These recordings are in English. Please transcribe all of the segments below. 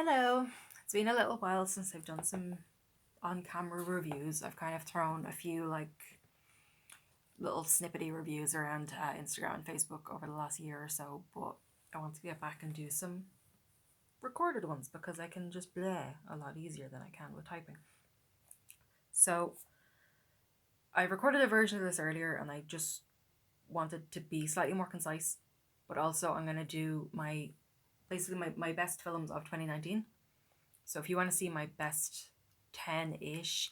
Hello. It's been a little while since I've done some on-camera reviews. I've kind of thrown a few little snippety reviews around Instagram and Facebook over the last year or so, but I want to get back and do some recorded ones because I can just bleh a lot easier than I can with typing. So I recorded a version of this earlier and I just wanted to be slightly more concise, but also I'm going to do my best films of 2019. So if you want to see my best 10-ish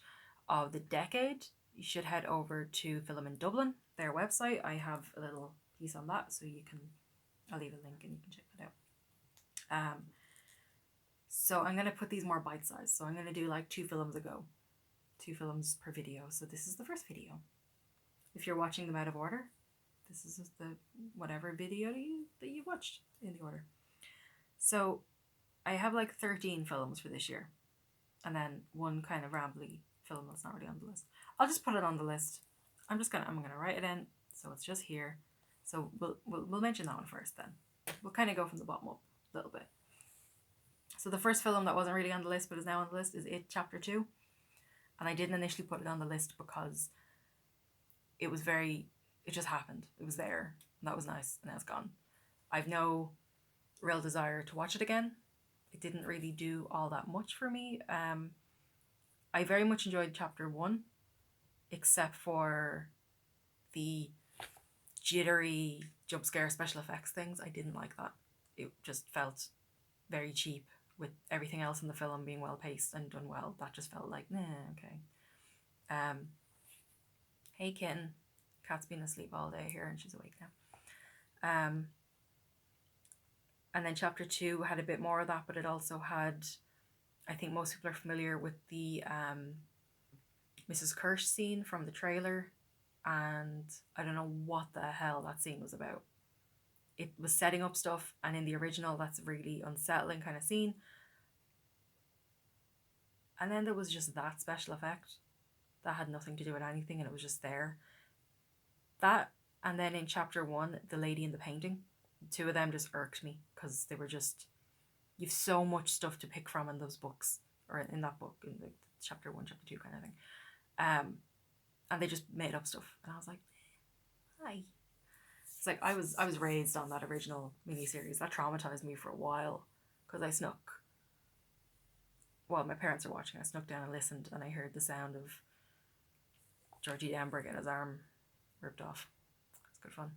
of the decade, you should head over to Film in Dublin, their website. I have a little piece on that, so I'll leave a link and you can check that out. So I'm going to put these more bite-sized. So I'm going to do like 2 films a go, 2 films per video. So this is the first video. If you're watching them out of order, this is the whatever video that you watched in the order. So I have like 13 films for this year, and then one kind of rambly film that's not really on the list. I'll just put it on the list. I'm gonna write it in, so it's just here. So we'll mention that one first. Then we'll kind of go from the bottom up a little bit. So the first film that wasn't really on the list but is now on the list is It Chapter 2, and I didn't initially put it on the list because it just happened. It was there, and that was nice, and now it's gone. I've no real desire to watch it again. It didn't really do all that much for me. I very much enjoyed Chapter 1, except for the jittery jump scare special effects things. I didn't like that. It just felt very cheap with everything else in the film being well paced and done well. That just felt like, nah, okay. Hey kitten. Cat's been asleep all day here and she's awake now. And then Chapter 2 had a bit more of that, but it also had, I think most people are familiar with the Mrs. Kirsch scene from the trailer, and I don't know what the hell that scene was about. It was setting up stuff, and in the original that's a really unsettling kind of scene. And then there was just that special effect that had nothing to do with anything, and it was just there. That, and then in Chapter 1, the lady in the painting, the 2 of them just irked me because they were just, you've so much stuff to pick from in those books, or in that book, in the Chapter 1, Chapter 2 kind of thing. And they just made up stuff, and I was like, hi. It's like I was raised on that original miniseries. That traumatized me for a while because I snuck. Well, my parents are watching. I snuck down and listened, and I heard the sound of Georgie Denberg getting his arm ripped off. It's good fun.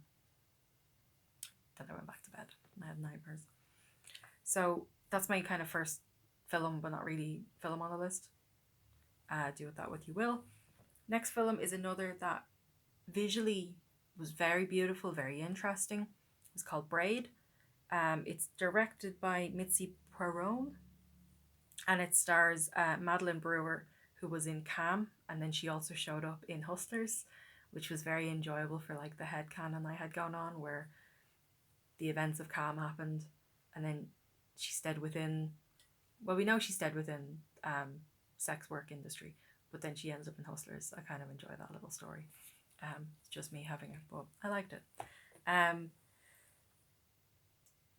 Then I went back to bed and I had nightmares. So that's my kind of first film, but not really film on the list. Do with that what you will. Next film is another that visually was very beautiful, very interesting. It's called Braid. It's directed by Mitzi Poirot, and it stars Madeline Brewer, who was in Cam, and then she also showed up in Hustlers, which was very enjoyable for like the headcanon I had going on, where the events of Cam happened, and then she stayed within. Well, we know she stayed within sex work industry, but then she ends up in Hustlers. I kind of enjoy that little story. It's just me having it, but I liked it.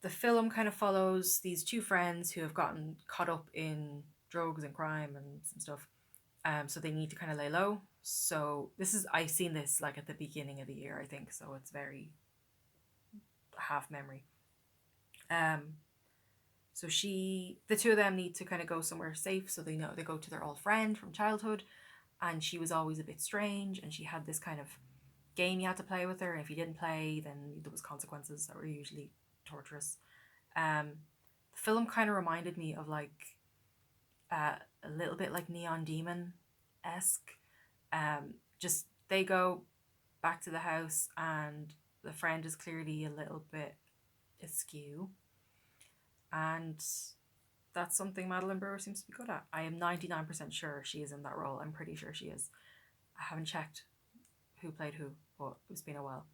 The film kind of follows these 2 friends who have gotten caught up in drugs and crime and some stuff. So they need to kind of lay low. So I've seen this like at the beginning of the year, I think. So it's very half memory. So the 2 of them need to kind of go somewhere safe. So they go to their old friend from childhood, and she was always a bit strange, and she had this kind of game you had to play with her, and if you didn't play, then there was consequences that were usually torturous. The film kind of reminded me of like a little bit like Neon Demon-esque. Just they go back to the house, and the friend is clearly a little bit askew, and that's something Madeline Brewer seems to be good at. I am 99% sure she is in that role. I'm pretty sure she is. I haven't checked who played who, but it's been a while.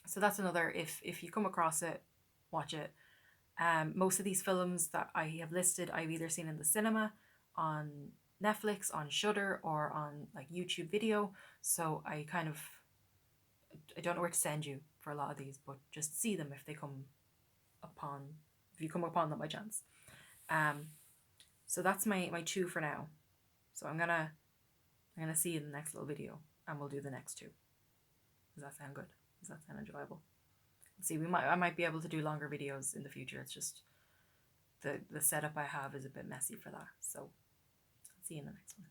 So that's another, if you come across it, watch it. Most of these films that I have listed, I've either seen in the cinema, on Netflix, on Shudder, or on like YouTube video. So I don't know where to send you for a lot of these, but just see them if you come upon them by chance. So that's my two for now. So I'm gonna see you in the next little video, and we'll do the next two. Does that sound good? Does that sound enjoyable? See, I might be able to do longer videos in the future. It's just the setup I have is a bit messy for that. So I'll see you in the next one.